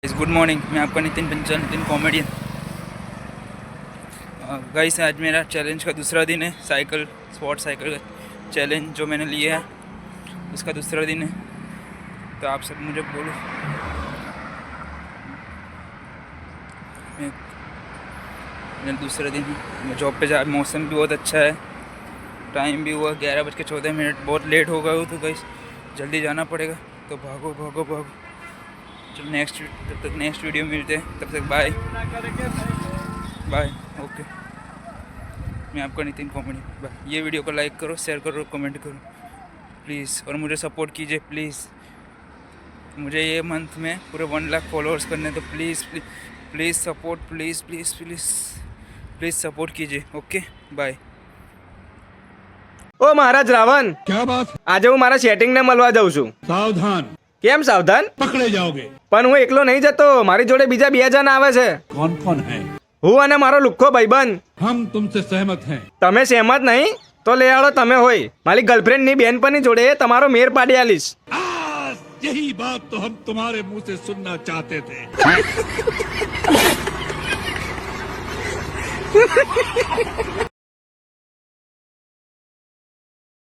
Good morning, मैं आपका Nitin Panchal, Nitin comedian. Guys, आज मेरा चैलेंज का दूसरा दिन है। साइकिल स्पॉट साइकिल का चैलेंज जो मैंने लिया है उसका दूसरा दिन है। तो आप सब मुझे बोलो, मेरा दूसरा दिन है। मैं जॉब पे जा, मौसम भी बहुत अच्छा है, टाइम भी हुआ 11:14। बहुत लेट हो गया हूँ, तो गाइस जल्दी जाना पड़ेगा। तो भागो भागो भागो। चलो तब तक नेक्स्ट वीडियो मिलते हैं। तब तक बाय बाय। ओके, मैं आपका नितिन कॉमेडी। बाय। ये वीडियो को लाइक करो, शेयर करो, कमेंट करो प्लीज़, और मुझे सपोर्ट कीजिए प्लीज़। मुझे ये मंथ में पूरे 1 लाख फॉलोअर्स करने, तो please please please support, please please please please support कीजिए। Okay, bye. ઓ મહારાજ રાવણ, क्या बात? આજે હું મારા સેટિંગ ને મળવા જાઉં છું। सावधान, કેમ સાવધાન? पकड़े जाओगे। પણ હું એકલો નહીં જતો, મારી જોડે બીજા 2 જણ આવે છે। कौन कौन है? હું અને મારો લુખ્ખો ભાઈબંધ। हम तुमसे सहमत हैं। તમે સહેમત નહીં તો ले આવો તમે હોય। મારી ગર્લફ્રેન્ડ ની બેનપણી જોડે તમારો મેર પાડી આલીશ। आज यही बात तो हम तुम्हारे मुंह से सुनना चाहते थे।